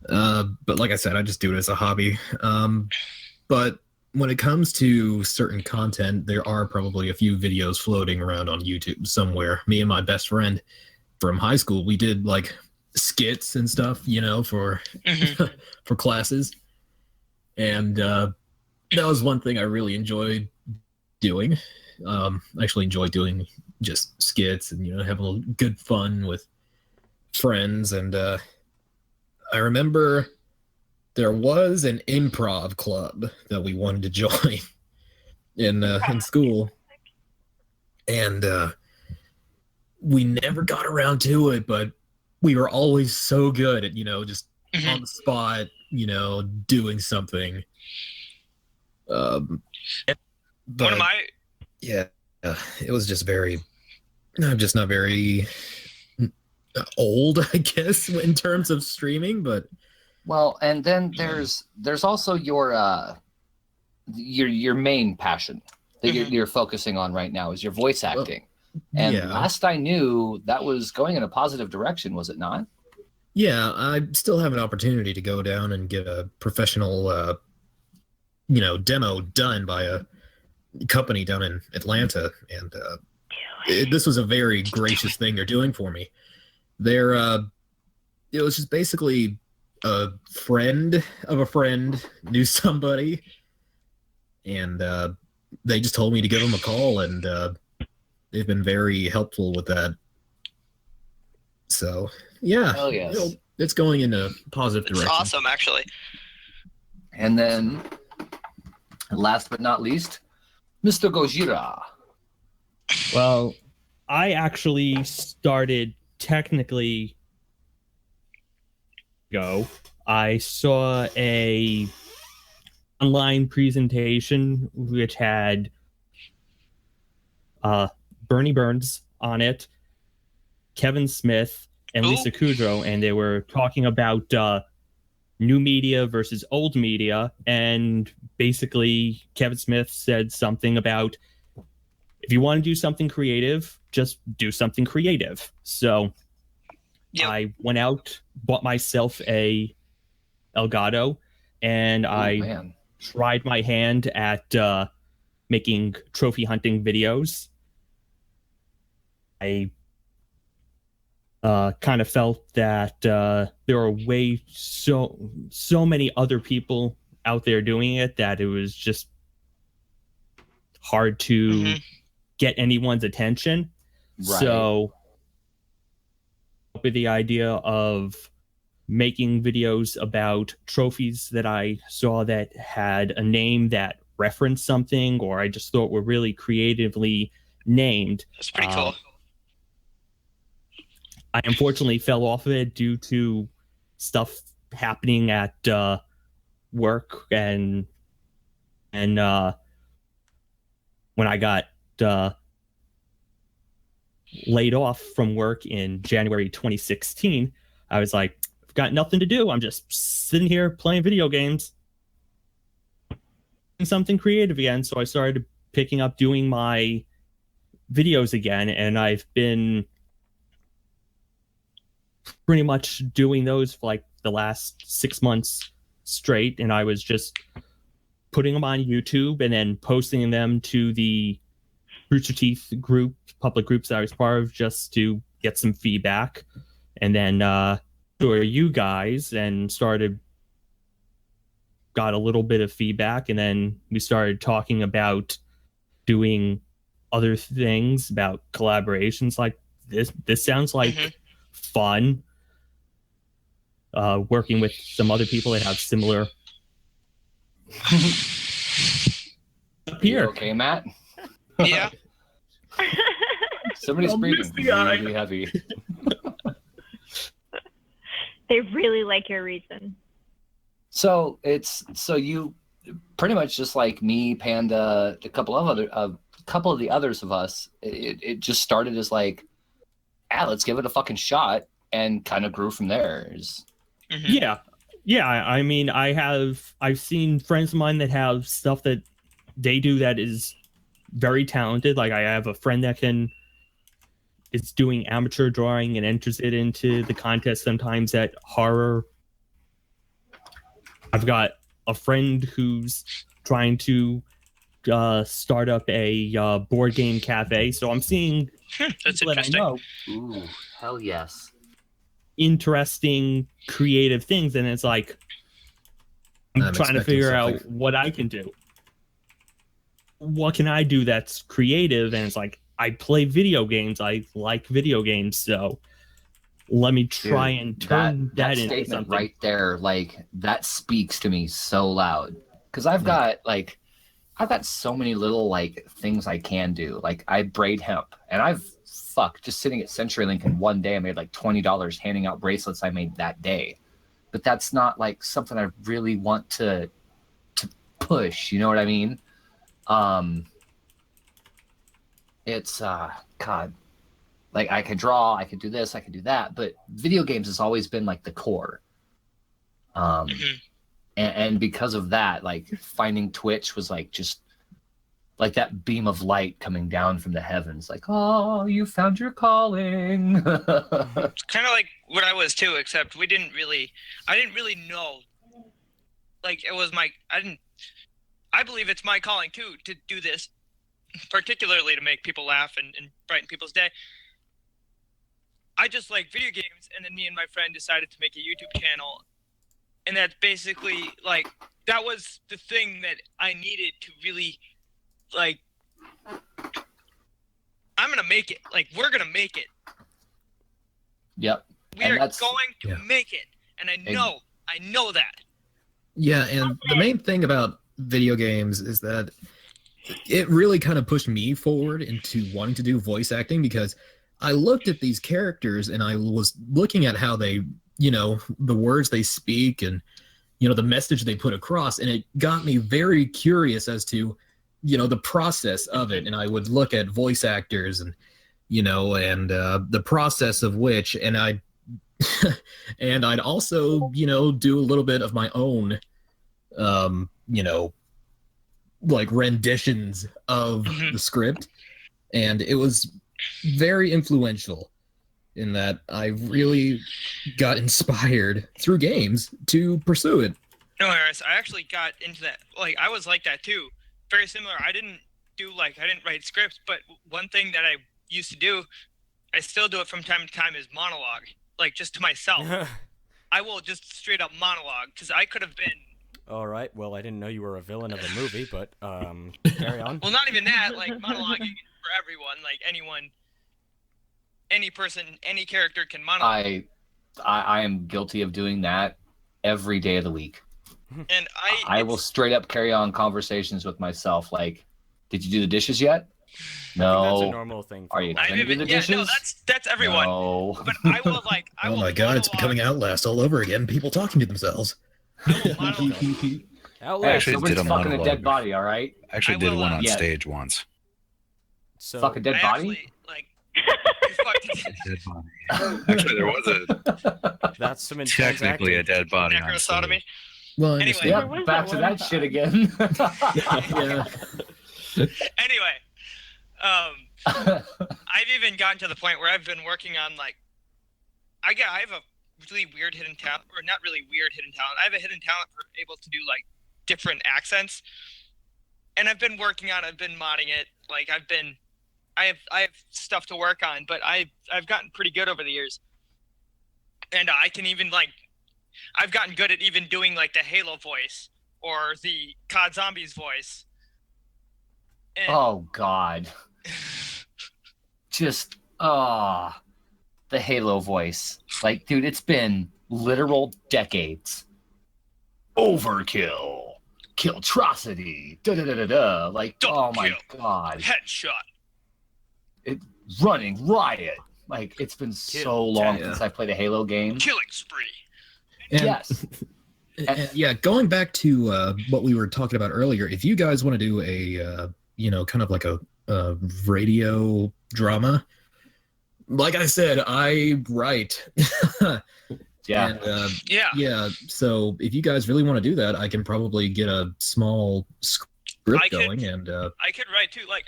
But like I said, I just do it as a hobby. But when it comes to certain content, there are probably a few videos floating around on YouTube somewhere. Me and my best friend from high school, we did like skits and stuff, you know, for for classes. And that was one thing I really enjoyed doing. I actually enjoy doing just skits and, you know, having a little good fun with friends. And I remember there was an improv club that we wanted to join in school, and we never got around to it, but we were always so good at, you know, just on the spot, you know, doing something. But one of my yeah, it was just I'm just not very old, I guess, in terms of streaming, but Well, and then there's also your your main passion that you're focusing on right now is your voice acting. And yeah. last I knew, that was going in a positive direction, was it not? Yeah, I still have an opportunity to go down and get a professional, demo done by a company down in Atlanta, and this was a very gracious thing they're doing for me. It was just basically a friend of a friend knew somebody, and they just told me to give them a call, and they've been very helpful with that. So yeah, Hell yes. It's going in a positive It's direction. awesome, actually. And then, last but not least, Mr. Gojira. Well, I actually started technically I saw a online presentation which had Bernie Burns on it, Kevin Smith, and Lisa Kudrow, and they were talking about new media versus old media. And basically, Kevin Smith said something about, if you want to do something creative, just do something creative. So I went out, bought myself a Elgato, and I tried my hand at making trophy hunting videos. I kind of felt that there are so many other people out there doing it that it was just hard to get anyone's attention. Right. So with the idea of making videos about trophies that I saw that had a name that referenced something, or I just thought were really creatively named. That's pretty cool. I unfortunately fell off of it due to stuff happening at work, and when I got laid off from work in January 2016, I was like, I've got nothing to do. I'm just sitting here playing video games, doing something creative again. So I started picking up doing my videos again, and I've been pretty much doing those for like the last 6 months straight. And I was just putting them on YouTube and then posting them to the Rooster Teeth group, public groups that I was part of, just to get some feedback. And then to you guys, and got a little bit of feedback, and then we started talking about doing other things, about collaborations like this. This sounds like fun. Working with some other people that have similar. Up here. Okay, Matt. Yeah. Somebody's breathing really heavy. They really like your reason. So you pretty much just like me, Panda, a couple of the others of us. It just started as like, let's give it a fucking shot, and kind of grew from there. Yeah. I mean, I've seen friends of mine that have stuff that they do that is very talented. Like I have a friend that is doing amateur drawing and enters it into the contest sometimes at horror. I've got a friend who's trying to start up a board game cafe. So I'm seeing That's people that I interesting. know Ooh, hell yes. interesting, creative things, and it's like I'm trying to expecting figure out something. what I can do. What can I do that's creative? And it's like, I play video games. I like video games, so let me try and turn that into statement something. right there. Like that speaks to me so loud, because I've got so many little like things I can do. Like I braid hemp, and just sitting at CenturyLink in one day, I made like $20 handing out bracelets I made that day. But that's not like something I really want to push. You know what I mean? It's God, like I could draw, I could do this, I could do that, but video games has always been like the core. And and because of that, like finding Twitch was like just like that beam of light coming down from the heavens, like, oh, you found your calling. It's kind of like what I was too, except I didn't really know. Like it was I believe it's my calling too to do this, particularly to make people laugh and brighten people's day. I just like video games, and then me and my friend decided to make a YouTube channel, and that's basically like that was the thing that I needed to really like. I'm gonna make it. Like we're gonna make it. Yep. We And are that's- going to yeah. make it, and I know that. Yeah, and the main thing about video games is that it really kind of pushed me forward into wanting to do voice acting, because I looked at these characters and I was looking at how they, the words they speak and, the message they put across. And it got me very curious as to, the process of it. And I would look at voice actors and, the process of which, and and I'd also, do a little bit of my own, like renditions of the script. And it was very influential in that I really got inspired through games to pursue it. No, Harris, I actually got into that. Like, I was like that too. Very similar. I didn't write scripts, but one thing that I used to do, I still do it from time to time, is monologue. Like, just to myself. I will just straight up monologue, because I could have been. All right. Well, I didn't know you were a villain of a movie, but carry on. Well, not even that. Like, monologuing for everyone. Like, anyone, any person, any character can monologue. I am guilty of doing that every day of the week. And I will straight up carry on conversations with myself. Like, did you do the dishes yet? No. That's a normal thing. Are you I gonna do the yeah, no, dishes? that's everyone. No. But I will like. I Oh will my god, it's monologue- becoming Outlast all over again. People talking to themselves. I will monologue. Hey, Outlast. actually somebody's did a fucking a monologue. dead body, all right? I actually I did will, one on yeah. stage once. So, Fuck a dead I body? actually, like, you fucking Dead body. Actually, there was that's some intense technically a acting. dead body on necrosodomy. stage. Well, I Anyway. understand. Yeah, There was back that to one that time. shit again. Yeah. Anyway, I've even gotten to the point where I've been working on like, I have a really weird hidden talent, or not really weird hidden talent. I have a hidden talent for able to do like different accents, and I've been working on. I've been modding it. Like I have stuff to work on, but I've gotten pretty good over the years, and I can even like, I've gotten good at even doing like the Halo voice or the COD Zombies voice. And, Oh God. Just the Halo voice. Like, dude, it's been literal decades. Overkill. Killtrocity. Da da da da da. Like, Double oh my kill. God. headshot, Running riot. Like, it's been so long yeah. since I played a Halo game. killing spree. And- Yes. yeah, going back to what we were talking about earlier, if you guys want to do a kind of like a radio drama, like I said, I write. Yeah. And, Yeah. yeah, so if you guys really want to do that, I can probably get a small script I could- going, and I could write too. Like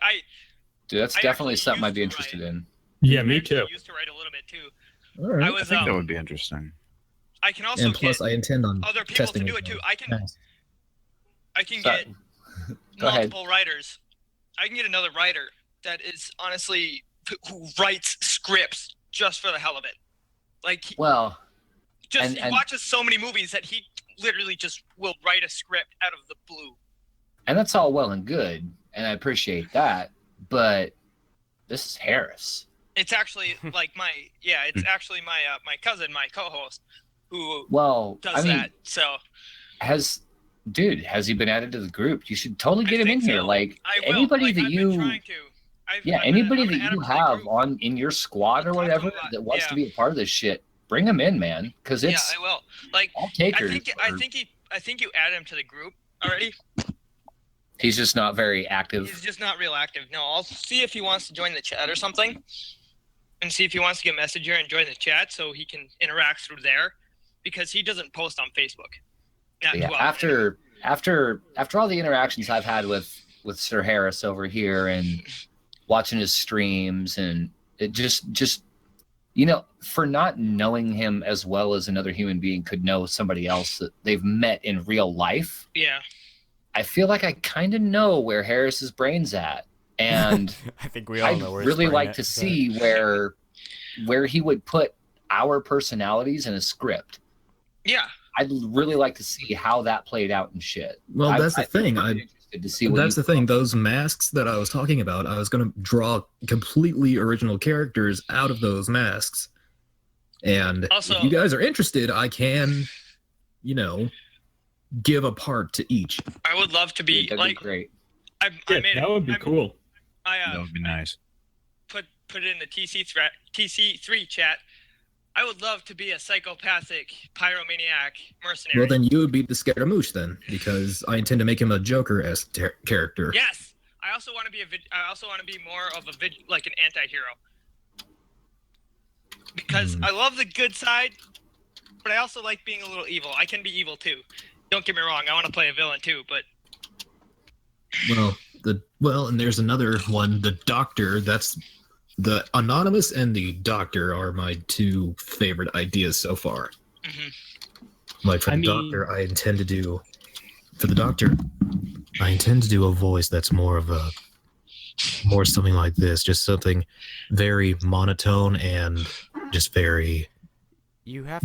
Dude, that's I definitely actually something I'd used be to interested write. in. Yeah, me actually too. used to write a little bit too. all right. I I was think that would be interesting. I can also And plus, get I intend on other people to testing do it too. I can Nice. get Go ahead. multiple writers. I can get another writer that is honestly who writes scripts just for the hell of it. Like Well, he and- watches so many movies that he literally just will write a script out of the blue. and that's all well and good, and I appreciate that, but this is Harris. It's actually like it's actually my my cousin, my co-host, who Well, does I mean, that. So has he been added to the group? You should totally I get him in think here. so. Like I will. anybody Like, that I've you, been trying to. yeah, I'm anybody gonna that add you him to the have group. on in your squad or We'll talk whatever about- that wants yeah. to be a part of this shit, bring him in, man, because Yeah, it's I will. Like all I takers. think you added him to the group already. He's just not very active. He's just not real active. No, I'll see if he wants to join the chat or something, and see if he wants to get Messenger and join the chat so he can interact through there, because he doesn't post on Facebook. Not Yeah, 12. after all the interactions I've had with Sir Harris over here and watching his streams, and it just for not knowing him as well as another human being could know somebody else that they've met in real life, Yeah. I feel like I kind of know where Harris's brain's at, and I think we all I'd know where really his brain like is to at. see where he would put our personalities in a script. Yeah. I'd really like to see how that played out and shit. Well, that's the thing. I'm interested to see what That's you the thing. Those masks that I was talking about, I was going to draw completely original characters out of those masks. And Also- if you guys are interested, I can, give a part to each. I would love to be That'd like be great. I Yeah, made that would be cool. That would be nice. put it in the TC3 chat. I would love to be a psychopathic pyromaniac mercenary. Well, then you would be the Scaramouche then, because I intend to make him a Joker-esque character. Yes. I also want to be more of like an anti-hero. Because I love the good side, but I also like being a little evil. I can be evil too. Don't get me wrong. I want to play a villain too, but And there's another one, the Doctor. That's the Anonymous and the Doctor are my two favorite ideas so far. Like for the Doctor, I intend to do a voice that's more something like this, just something very monotone and just very, You have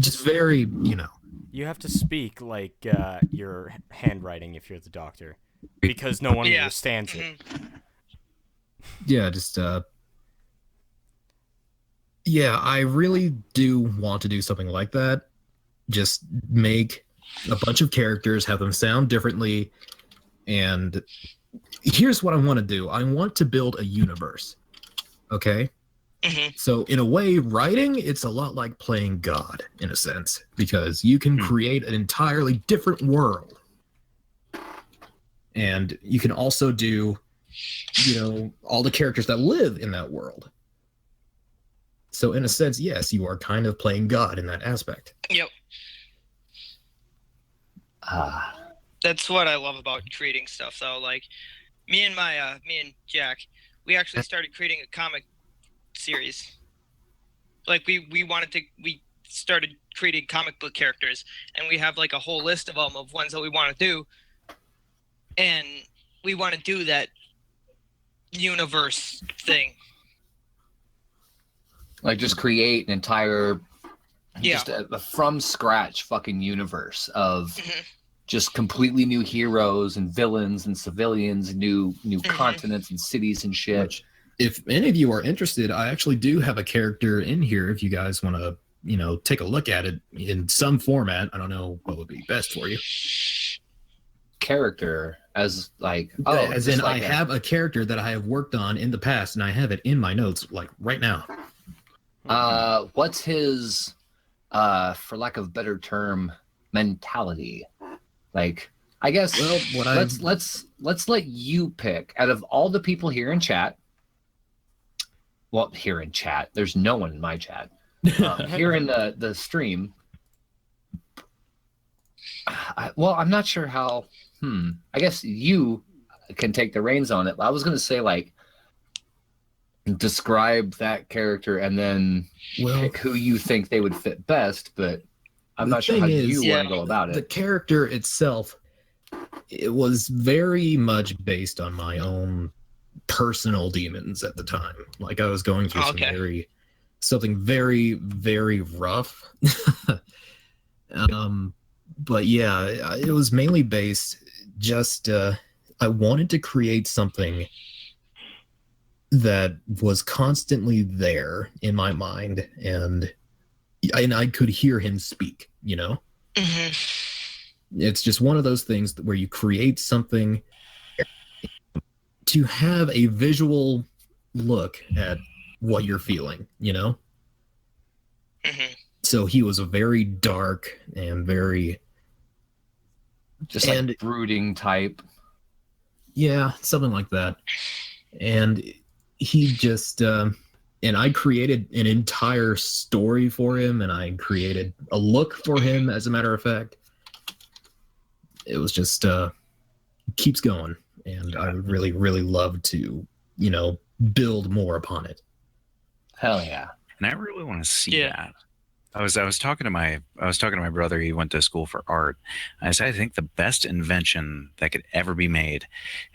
you have to speak like your handwriting if you're the Doctor, because no one Yeah. understands it. yeah, just yeah, I really do want to do something like that. Just make a bunch of characters, have them sound differently, and here's what I want to do. I want to build a universe. Okay? So in a way, writing, it's a lot like playing God in a sense, because you can create an entirely different world. And you can also do, all the characters that live in that world. So in a sense, yes, you are kind of playing God in that aspect. Yep. That's what I love about creating stuff, though. Like, me and Jack, we actually started creating a comic series. Like, we started creating comic book characters, and we have like a whole list of them of ones that we want to do, and we want to do that universe thing. Like just create an entire, Yeah. just a from scratch fucking universe of just completely new heroes and villains and civilians, new continents and cities and shit. Which, if any of you are interested, I actually do have a character in here if you guys want to, take a look at it in some format. I don't know what would be best for you. Character as like, as in, just like I have a character that I have worked on in the past, and I have it in my notes, like right now. What's his, for lack of a better term, mentality? Like, I guess. Well, let's let you pick out of all the people here in chat. Well, here in chat, there's no one in my chat. Here in the stream. I'm not sure how. I guess you can take the reins on it. I was gonna say like, describe that character and then pick who you think they would fit best, but I'm not sure how you want to go about The it. character itself, it was very much based on my own personal demons at the time. Like I was going through something very, very rough. But yeah, it was mainly based just, I wanted to create something that was constantly there in my mind, and I could hear him speak, It's just one of those things where you create something to have a visual look at what you're feeling, So he was a very dark and very Just like brooding type. Yeah, something like that. And he just and I created an entire story for him, and I created a look for him, as a matter of fact. it was just keeps going, and I would really, really love to, build more upon it. Hell yeah. And I really want to see Yeah. that. I was talking to my brother. He went to school for art. I said, I think the best invention that could ever be made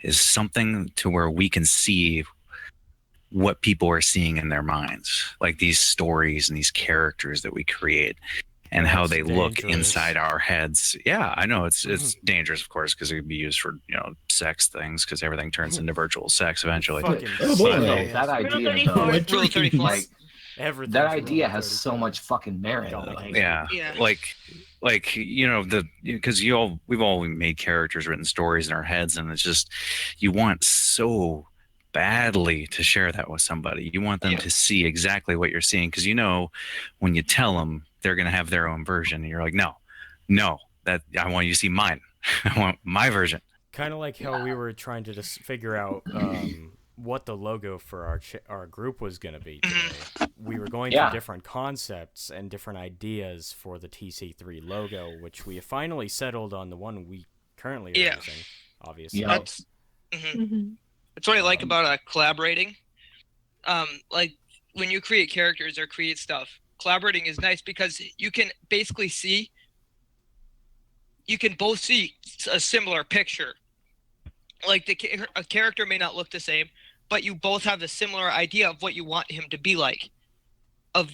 is something to where we can see what people are seeing in their minds, like these stories and these characters that we create and how That's they look dangerous. inside our heads. Yeah, I know it's dangerous, of course, because it could be used for sex things, because everything turns into virtual sex eventually. Fucking Oh, boy. Sunday. That idea, Rule though, 34. Rule 34. like, Everything's that wrong idea with has 30. so much fucking merit. God. Like, Yeah, Yeah. like because we've all made characters, written stories in our heads, and it's just you want so badly to share that with somebody. You want them Yeah. to see exactly what you're seeing, because when you tell them, they're going to have their own version, and you're like, no, that I want you to see mine. I want my version. Kind of like how we were trying to just figure out what the logo for our group was going to be today. We were going Yeah. through different concepts and different ideas for the TC3 logo, which we finally settled on the one we currently are Yeah. using, obviously. Yeah. That's that's what I like about collaborating. Like when you create characters or create stuff, collaborating is nice because you can basically you can both see a similar picture. Like a character may not look the same, but you both have a similar idea of what you want him to be like,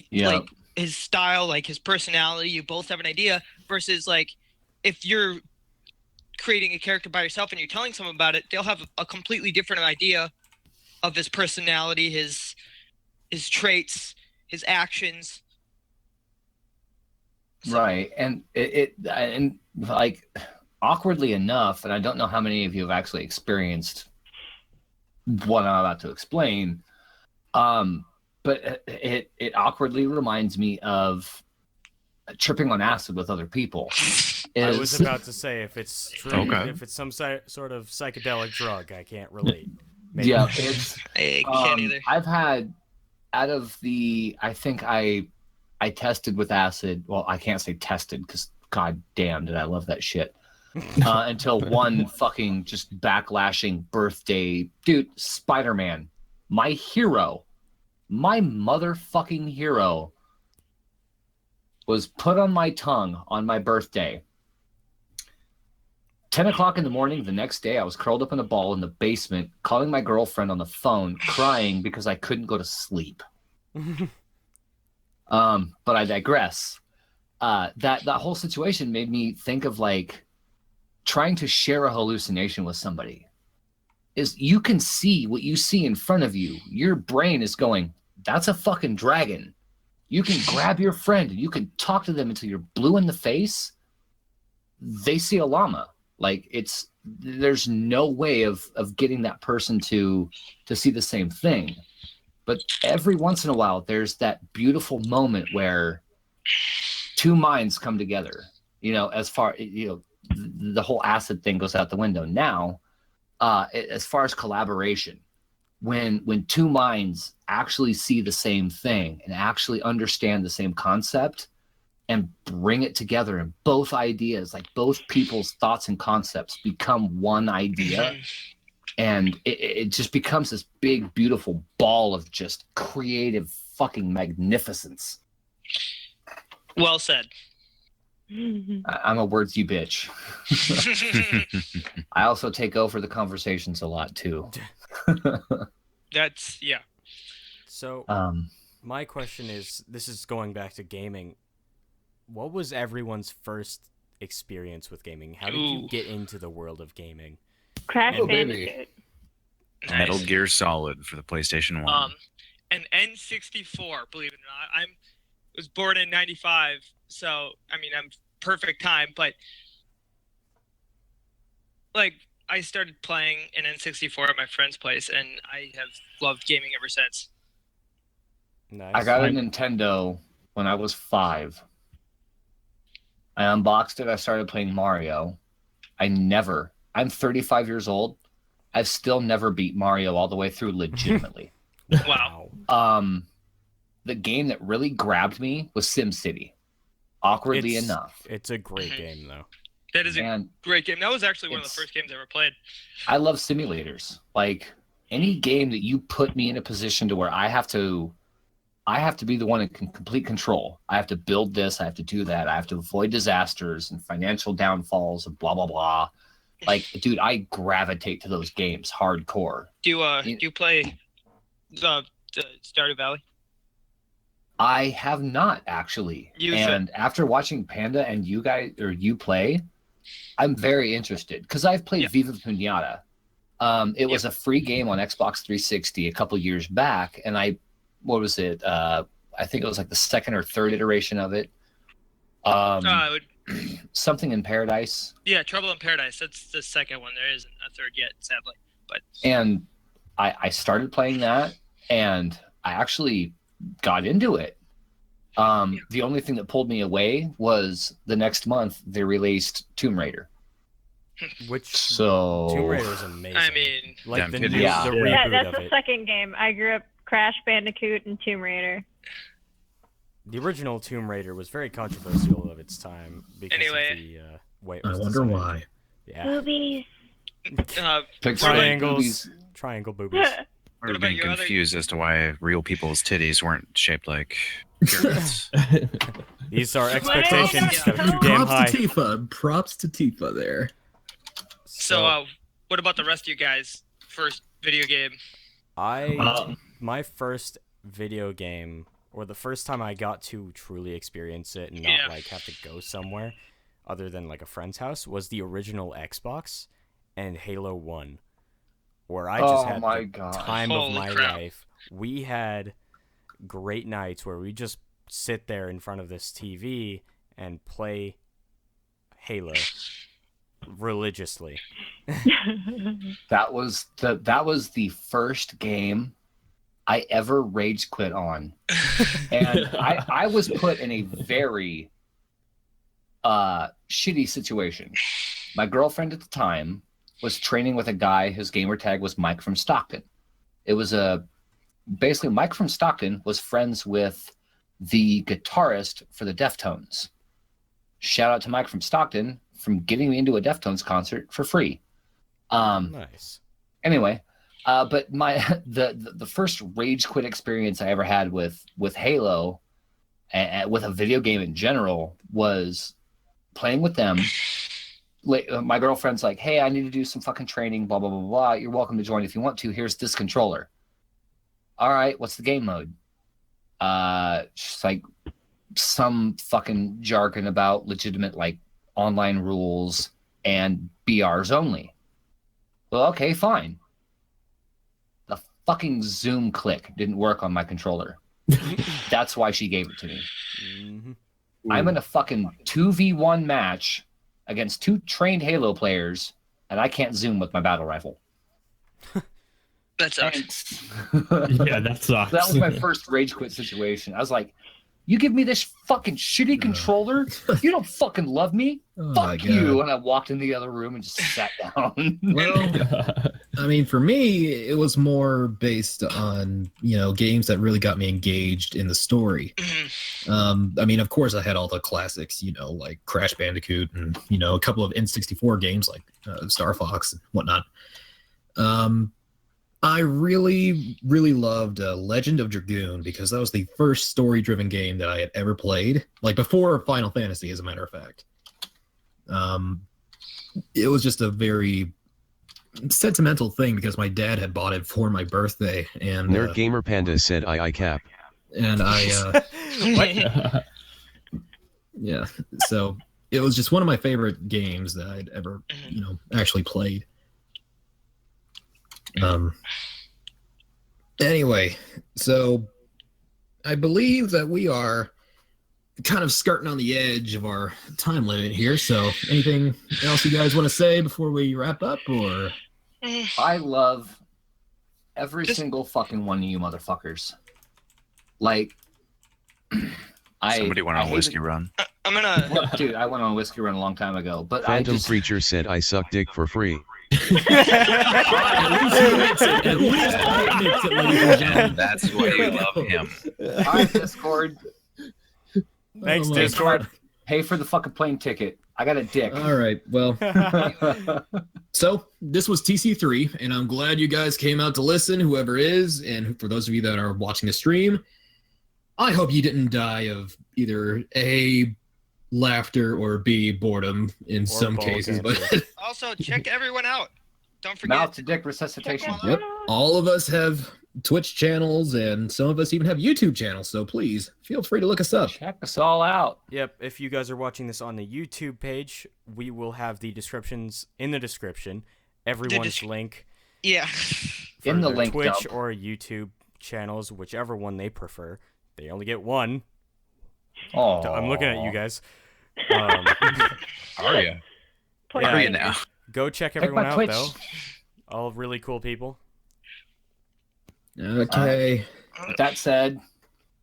Yeah. like his style, like his personality. You both have an idea. Versus like if you're creating a character by yourself and you're telling someone about it, they'll have a completely different idea of his personality, his traits, his actions. So- Right, and and like awkwardly enough, and I don't know how many of you have actually experienced what I'm about to explain, but it awkwardly reminds me of tripping on acid with other people. I was about to say, if it's true, Okay. if it's some sort of psychedelic drug, I can't relate. Maybe. Yeah, it's I can't either. I've had out of the I think I tested with acid. Well, I can't say tested because god damn did I love that shit. Until one fucking just backlashing birthday, dude, Spider-Man, my hero, my motherfucking hero, was put on my tongue on my birthday. 10 o'clock in the morning the next day, I was curled up in a ball in the basement, calling my girlfriend on the phone, crying because I couldn't go to sleep. But I digress. That whole situation made me think of like trying to share a hallucination with somebody. Is you can see what you see in front of you. Your brain is going, that's a fucking dragon. You can grab your friend and you can talk to them until you're blue in the face. They see a llama. Like there's no way of getting that person to see the same thing. But every once in a while, there's that beautiful moment where two minds come together. As far the whole acid thing goes out the window now. As far as collaboration, when two minds actually see the same thing and actually understand the same concept and bring it together, and both ideas, like both people's thoughts and concepts, become one idea. And it just becomes this big, beautiful ball of just creative fucking magnificence. Well said. I'm a wordsy bitch. I also take over the conversations a lot too. That's yeah. So, Um, my question is, this is going back to gaming. What was everyone's first experience with gaming? How did you Ooh. get into the world of gaming? Crash Oh, baby. Bandicoot. Metal Nice. Gear Solid for the PlayStation 1. An N64, believe it or not. Was born in '95, so I mean I'm perfect time, but like I started playing an N64 at my friend's place, and I have loved gaming ever since. Nice. I got a Nintendo when I was 5. I unboxed it. I started playing Mario. I'm 35 years old. I've still never beat Mario all the way through legitimately. Wow. The game that really grabbed me was SimCity. Awkwardly It's- enough. It's a great Mhm. game, though. That is a And great game. That was actually one of the It's- first games I ever played. I love simulators. Like any game that you put me in a position to where I have to be the one in complete control. I have to build this. I have to do that. I have to avoid disasters and financial downfalls and blah blah blah. Like, dude, I gravitate to those games hardcore. Do you play the Stardew Valley? I have not actually. You and after watching Panda and you guys or you play, I'm very interested because I've played Viva Pinata. It was a free game on Xbox 360 a couple years back, and what was it? I think it was like the second or third iteration of it. Something in Paradise. Yeah, Trouble in Paradise. That's the second one. There isn't a third yet, sadly. But And I started playing that, and I actually got into it. The only thing that pulled me away was the next month they released Tomb Raider. Which So Tomb Raider is amazing. I mean, like the Yeah. reboot That's of the it. second game. I grew up Crash Bandicoot and Tomb Raider. The original Tomb Raider was very controversial of its time because Anyway. of the way it I was wonder designed. why. Yeah, Boobies. Pixelated triangles, movies. triangle boobies. We're about being your other- confused as to why real people's titties weren't shaped like pyramids. These are What? expectations that are too damn Props high. to Tifa. Props to Tifa there. So, what about the rest of you guys? First video game. My first video game, or the first time I got to truly experience it and not Yeah. like have to go somewhere other than like a friend's house, was the original Xbox and Halo 1, where I just Oh had my the God. time of Holy my crap. life. We had great nights where we just sit there in front of this TV and play Halo religiously. That was the first game I ever rage quit on. And I was put in a very shitty situation. My girlfriend at the time was training with a guy whose gamer tag was Mike from Stockton. It was basically Mike from Stockton was friends with the guitarist for the Deftones. Shout out to Mike from Stockton from getting me into a Deftones concert for free. Nice. Anyway, but the first rage quit experience I ever had with Halo, and with a video game in general, was playing with them. My girlfriend's like, "Hey, I need to do some fucking training. Blah blah blah blah. You're welcome to join if you want to. Here's this controller." All right, what's the game mode? She's like some fucking jargon about legitimate like online rules and BRs only. Well, okay, fine. The fucking zoom click didn't work on my controller. That's why she gave it to me. Mhm. I'm in a fucking 2v1 match against two trained Halo players, and I can't zoom with my battle rifle. That sucks. Yeah, that sucks. That was my first rage quit situation. I was like, you give me this fucking shitty controller? You don't fucking love me? Oh my Fuck God. you. And I walked in the other room and just sat down. Well, I mean, for me, it was more based on, games that really got me engaged in the story. I mean, of course, I had all the classics, like Crash Bandicoot and, a couple of N64 games like Star Fox and whatnot. I really, really loved Legend of Dragoon because that was the first story-driven game that I had ever played, like before Final Fantasy, as a matter of fact. It was just a very sentimental thing because my dad had bought it for my birthday, and Nerd Gamer Panda said I cap. and I yeah, so it was just one of my favorite games that I'd ever actually played. Anyway, so I believe that we are kind of skirting on the edge of our time limit here. So anything else you guys want to say before we wrap up, or? I love every single fucking one of you motherfuckers. Like, Somebody went on a hate whiskey it- run. I'm gonna. Well, dude, I went on a whiskey run a long time ago, but Phantom Preacher said I suck dick for free. At least he admits it, ladies and gentlemen. That's why you love him. All right, Discord. Thanks, Oh my Discord. Pay for the fucking plane ticket. I got a dick. All right. Well, so this was TC3, and I'm glad you guys came out to listen, whoever is, and for those of you that are watching the stream, I hope you didn't die of either A, laughter, or B, boredom in some ball cases. cancer. But Also, check everyone out. Don't forget. Mouth to dick resuscitation. yep, all of us have Twitch channels, and some of us even have YouTube channels. So please feel free to look us up. Check us all out. Yep, if you guys are watching this on the YouTube page, we will have the descriptions in the description. Everyone's link Yeah. for In the their link Twitch dump. or YouTube channels, whichever one they prefer. They only get one. Oh, I'm looking at you guys. Are you? Point Yeah. Are you finger. now? Go check Check everyone my out, Twitch. though. All really cool people. Okay. With that said,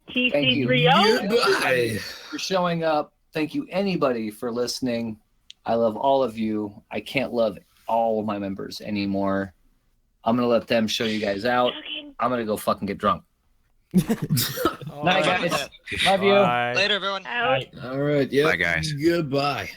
TC30. Goodbye. for showing up. Thank you, anybody, for listening. I love all of you. I can't love all of my members anymore. I'm going to let them show you guys out. I'm going to go fucking get drunk. All Night, right. guys. Love you. Bye. Later, everyone. Out. All right. Yeah. Bye, guys. Goodbye.